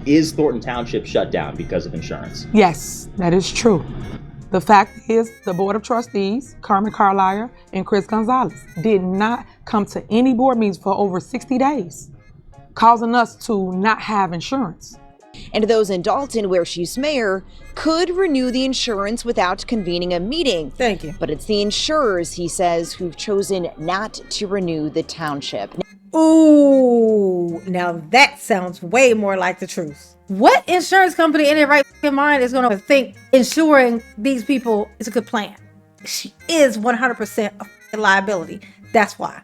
Is Thornton Township shut down because of insurance? Yes, that is true. The fact is, the Board of Trustees, Carmen Carlisle and Chris Gonzalez, did not come to any board meetings for over 60 days, causing us to not have insurance. And those in Dalton, where she's mayor, could renew the insurance without convening a meeting. Thank you. But it's the insurers, he says, who've chosen not to renew the township. Ooh, now that sounds way more like the truth. What insurance company in their right mind is going to think insuring these people is a good plan? She is 100% a liability. That's why.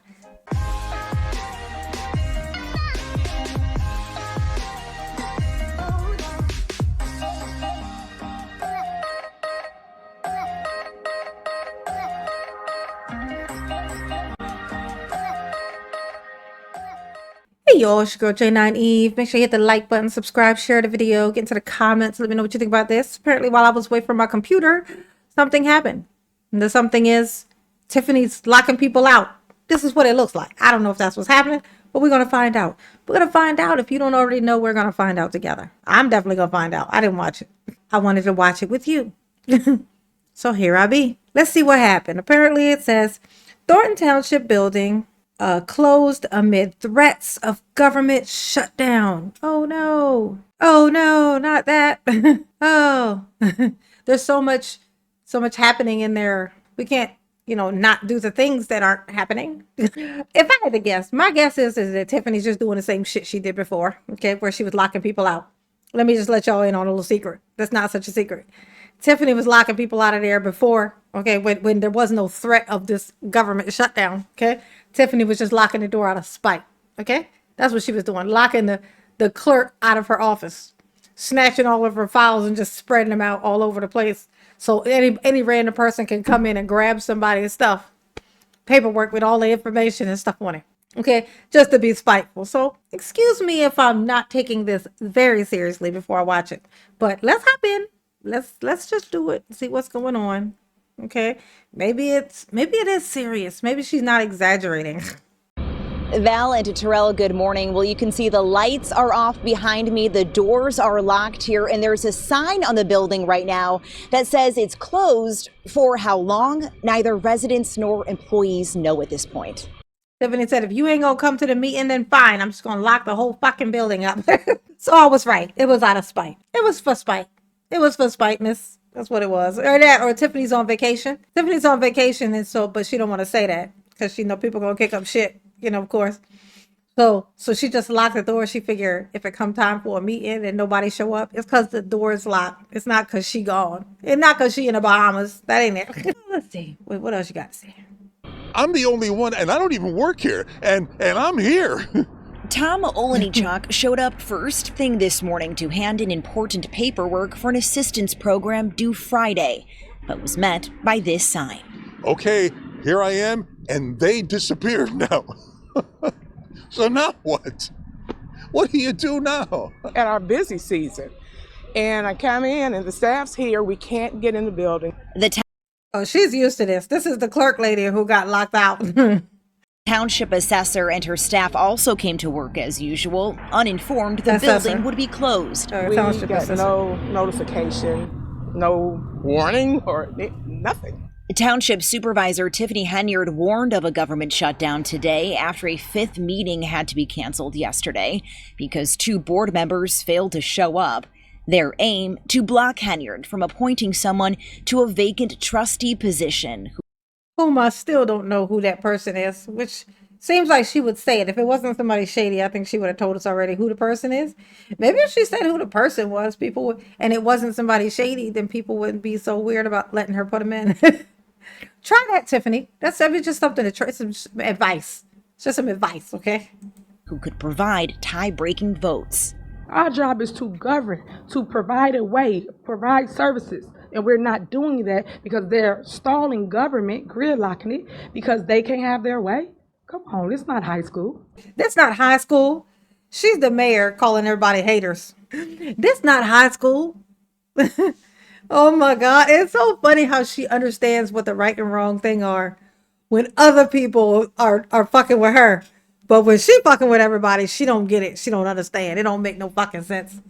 Hey y'all, it's your girl J9 Eve. Make sure you hit the like button, subscribe, share the video, get into the comments, let me know what you think about this. Apparently while I was away from my computer, something happened. And the something is Tiffany's locking people out. This is what it looks like. I don't know if that's what's happening, but we're going to find out. We're going to find out. If you don't already know, we're going to find out together. I'm definitely going to find out. I didn't watch it. I wanted to watch it with you. So here I be. Let's see what happened. Apparently it says Thornton Township building closed amid threats of government shutdown. Oh no. Oh no, not that. Oh, there's so much happening in there. We can't, not do the things that aren't happening. If I had to guess, my guess is that Tiffany's just doing the same shit she did before. Okay, where she was locking people out. Let me just let y'all in on a little secret. That's not such a secret. Tiffany was locking people out of there before, okay, when there was no threat of this government shutdown, okay? Tiffany was just locking the door out of spite, okay? That's what she was doing, locking the clerk out of her office, snatching all of her files and just spreading them out all over the place. So any random person can come in and grab somebody's stuff, paperwork with all the information and stuff on it, okay? Just to be spiteful. So excuse me if I'm not taking this very seriously before I watch it, but let's hop in. Let's just do it. See what's going on. Okay. Maybe it is serious. Maybe she's not exaggerating. Val and Terrell, good morning. Well, you can see the lights are off behind me. The doors are locked here, and there's a sign on the building right now that says it's closed. For how long? Neither residents nor employees know at this point. Tiffany said, if you ain't gonna come to the meeting, then fine. I'm just gonna lock the whole fucking building up. So I was right. It was out of spite. It was for spite. It was for spiteness. That's what it was. Or Tiffany's on vacation. Tiffany's on vacation, and but she don't want to say that because she know people gonna kick up shit, of course. So she just locked the door. She figured if it come time for a meeting and nobody show up, it's because the door is locked. It's not because she gone. It's not because she in the Bahamas. That ain't it. Let's see. Wait, what else you got to say? I'm the only one, and I don't even work here, and I'm here. Tom Olenichuk showed up first thing this morning to hand in important paperwork for an assistance program due Friday, but was met by this sign. Okay, here I am, and they disappeared now. So now what? What do you do now? At our busy season, and I come in and the staff's here, we can't get in the building. Oh, she's used to this. This is the clerk lady who got locked out. Township assessor and her staff also came to work as usual, uninformed the building would be closed. We got no notification, no warning, or nothing. Township Supervisor Tiffany Henyard warned of a government shutdown today after a fifth meeting had to be canceled yesterday because 2 board members failed to show up. Their aim, to block Henyard from appointing someone to a vacant trustee position. Whom I still don't know who that person is, which seems like she would say it. If it wasn't somebody shady, I think she would have told us already who the person is. Maybe if she said who the person was, people would, and it wasn't somebody shady, then people wouldn't be so weird about letting her put them in. Try that, Tiffany. That's just something to try, some advice. It's just some advice, okay? Who could provide tie-breaking votes. Our job is to govern, to provide a way, provide services. And we're not doing that because they're stalling government, gridlocking it, because they can't have their way. Come on, it's not high school. That's not high school. She's the mayor calling everybody haters. This not high school. Oh my God. It's so funny how she understands what the right and wrong thing are when other people are fucking with her. But when she fucking with everybody, she don't get it. She don't understand. It don't make no fucking sense.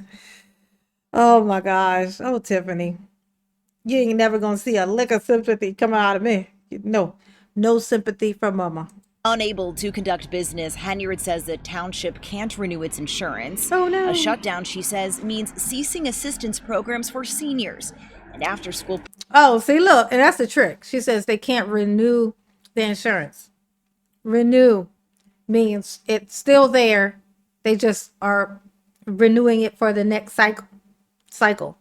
Oh my gosh. Oh, Tiffany. You ain't never gonna see a lick of sympathy coming out of me. No sympathy from mama. Unable to conduct business, Henyard says the township can't renew its insurance. Oh no. A shutdown, she says, means ceasing assistance programs for seniors and after school. Oh, see, look, and that's the trick. She says they can't renew the insurance. Renew means it's still there. They just are renewing it for the next cycle.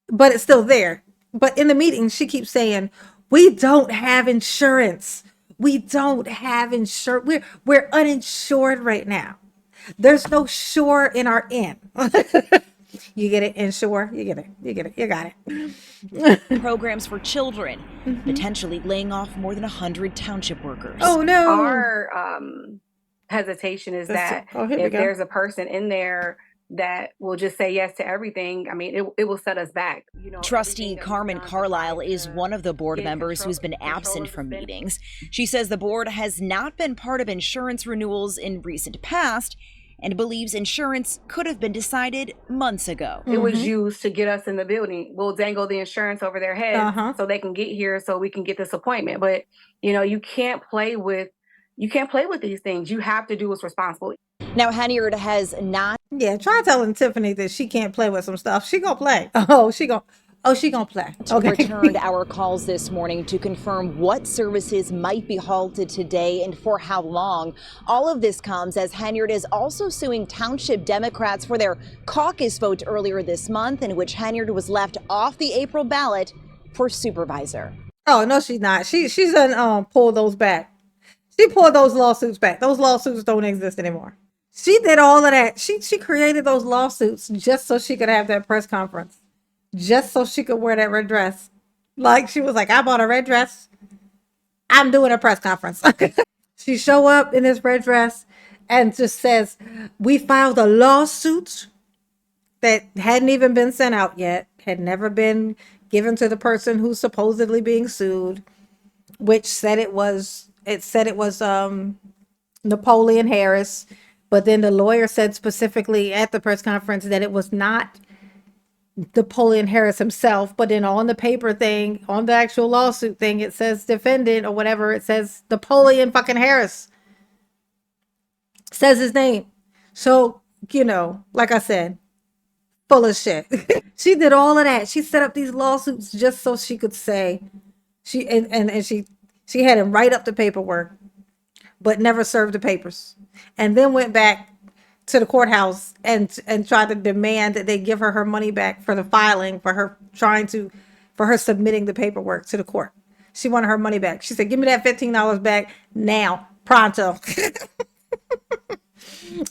But it's still there. But in the meeting, she keeps saying, we don't have insurance. We don't have insurance. We're uninsured right now. There's no shore in our inn. You get it? Inshore? You get it. You get it. You got it. Programs for children, potentially laying off more than 100 township workers. Oh, no. Our hesitation is that here we if go. there's a person in there that will just say yes to everything, I mean, it will set us back. You know, Trustee Carmen Carlisle is one of the board members who's been absent from meetings. She says the board has not been part of insurance renewals in recent past and believes insurance could have been decided months ago. It was used to get us in the building. We'll dangle the insurance over their head so they can get here so we can get this appointment. But, you know, you can't play with these things. You have to do what's responsible. Now, Henyard has not. Yeah, try telling Tiffany that she can't play with some stuff. She gonna play. She gonna play. Okay. Returned our calls this morning to confirm what services might be halted today and for how long. All of this comes as Henyard is also suing township Democrats for their caucus vote earlier this month, in which Henyard was left off the April ballot for supervisor. Oh no, she's not. She's done pull those back. She pulled those lawsuits back. Those lawsuits don't exist anymore. She did all of that. She created those lawsuits just so she could have that press conference. Just so she could wear that red dress. Like, she was like, I bought a red dress. I'm doing a press conference. She show up in this red dress and just says, we filed a lawsuit that hadn't even been sent out yet, had never been given to the person who's supposedly being sued, which said it was Napoleon Harris. But then the lawyer said specifically at the press conference that it was not Napoleon Harris himself, but then on the paper thing, on the actual lawsuit thing, it says defendant or whatever, it says Napoleon fucking Harris. Says his name. So, you know, like I said, full of shit. She did all of that. She set up these lawsuits just so she could say she had him write up the paperwork, but never served the papers. And then went back to the courthouse and tried to demand that they give her money back for the filing, for her submitting the paperwork to the court. She wanted her money back. She said, give me that $15 back now, pronto.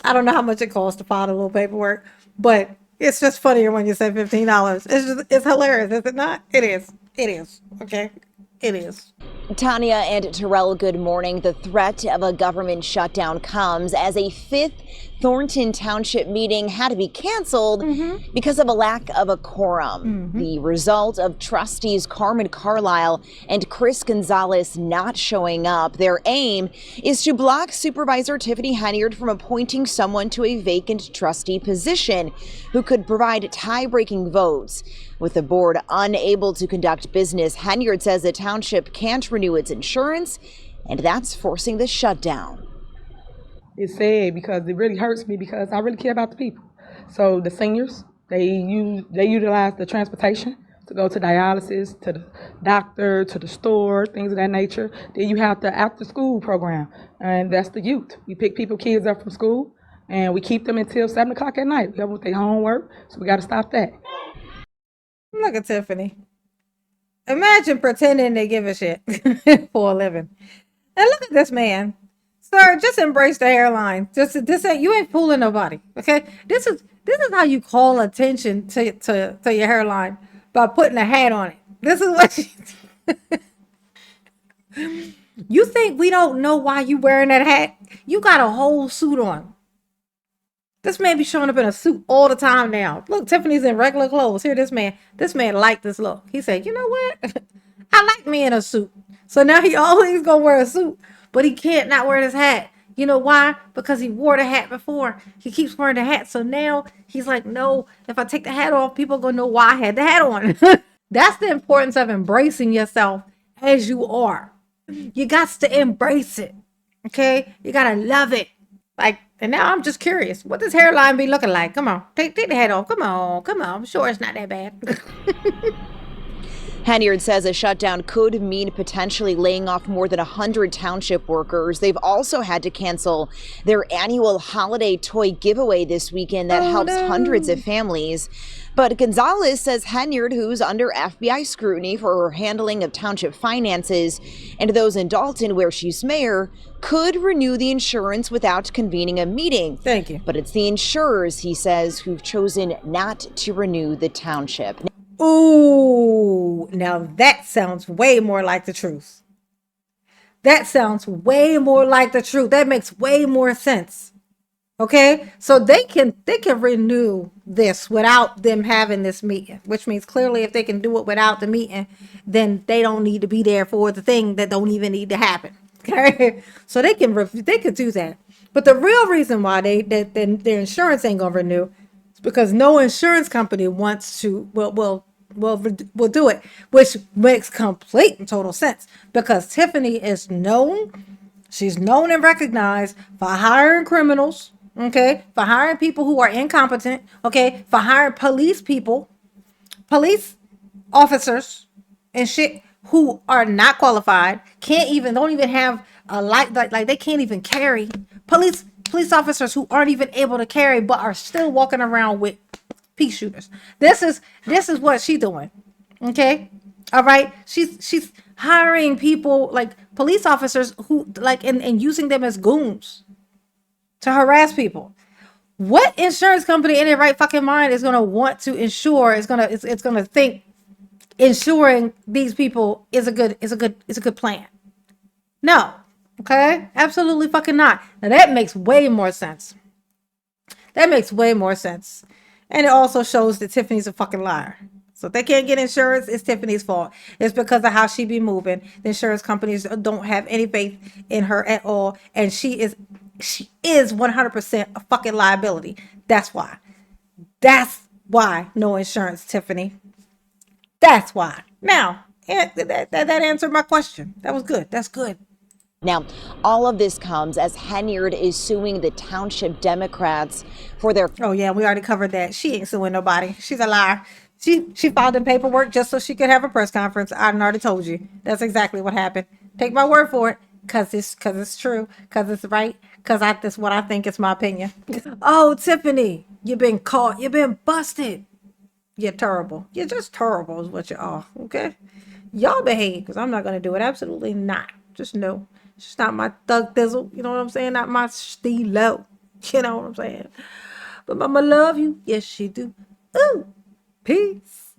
I don't know how much it costs to file a little paperwork, but it's just funnier when you say $15. It's hilarious, is it not? It is. Okay. It is. Tanya and Terrell, good morning. The threat of a government shutdown comes as a fifth Thornton Township meeting had to be canceled because of a lack of a quorum. The result of trustees Carmen Carlisle and Chris Gonzalez not showing up. Their aim is to block Supervisor Tiffany Henyard from appointing someone to a vacant trustee position who could provide tie-breaking votes. With the board unable to conduct business, Henyard says the township can't renew its insurance, and that's forcing the shutdown. It's sad because it really hurts me because I really care about the people. So the seniors, they utilize the transportation to go to dialysis, to the doctor, to the store, things of that nature. Then you have the after school program, and that's the youth. We pick kids up from school, and we keep them until 7 o'clock at night. We have their homework, so we got to stop that. Look at Tiffany. Imagine pretending they give a shit for a living. And look at this man. Sir, just embrace the hairline. You ain't fooling nobody. Okay? This is how you call attention to your hairline, by putting a hat on it. This is what you think we don't know why you wearing that hat? You got a whole suit on. This man be showing up in a suit all the time now. Look, Tiffany's in regular clothes. Here, this man liked this look. He said, you know what? I like me in a suit. So now he always gonna wear a suit, but he can't not wear his hat. You know why? Because he wore the hat before. He keeps wearing the hat. So now he's like, no, if I take the hat off, people gonna know why I had the hat on. That's the importance of embracing yourself as you are. You got to embrace it. Okay? You gotta love it. Like, and now I'm just curious. What does hairline be looking like? Come on. Take the hat off. Come on. Come on. I'm sure it's not that bad. Henyard says a shutdown could mean potentially laying off more than 100 township workers. They've also had to cancel their annual holiday toy giveaway this weekend that helps hundreds of families. But Gonzalez says Henyard, who's under FBI scrutiny for her handling of township finances, and those in Dalton, where she's mayor, could renew the insurance without convening a meeting. Thank you. But it's the insurers, he says, who've chosen not to renew the township. Ooh, now that sounds way more like the truth. That sounds way more like the truth. That makes way more sense. Okay, so they can renew this without them having this meeting, which means clearly if they can do it without the meeting, then they don't need to be there for the thing that don't even need to happen. Okay, so they could do that. But the real reason why their insurance ain't gonna renew is because no insurance company wants to will do it, which makes complete and total sense because Tiffany is known. She's known and recognized for hiring criminals. Okay, for hiring people who are incompetent, okay, for hiring police officers and shit who are not qualified, don't even have a like they can't even carry police officers who aren't even able to carry but are still walking around with pea shooters. This is what she's doing. Okay, all right, she's hiring people like police officers who like and using them as goons to harass people. What insurance company in their right fucking mind is going to want to insure? It's going to think insuring these people is a good plan. No. Okay? Absolutely fucking not. Now that makes way more sense. And it also shows that Tiffany's a fucking liar. So if they can't get insurance, it's Tiffany's fault. It's because of how she be moving. The insurance companies don't have any faith in her at all. And she is 100% a fucking liability. That's why no insurance, Tiffany. That's why. Now, that answered my question. That was good. That's good. Now, all of this comes as Henyard is suing the township Democrats for their... Oh, yeah, we already covered that. She ain't suing nobody. She's a liar. She filed in paperwork just so she could have a press conference. I already told you. That's exactly what happened. Take my word for it. Cause it's true, cause it's right, cause that's what I think. It's my opinion. Oh, Tiffany, you've been caught. You've been busted. You're terrible. You're just terrible, is what you are. Okay, y'all behave, cause I'm not gonna do it. Absolutely not. Just no. It's just not my thug thizzle. You know what I'm saying? Not my stilo. You know what I'm saying? But Mama love you. Yes, she do. Ooh, peace.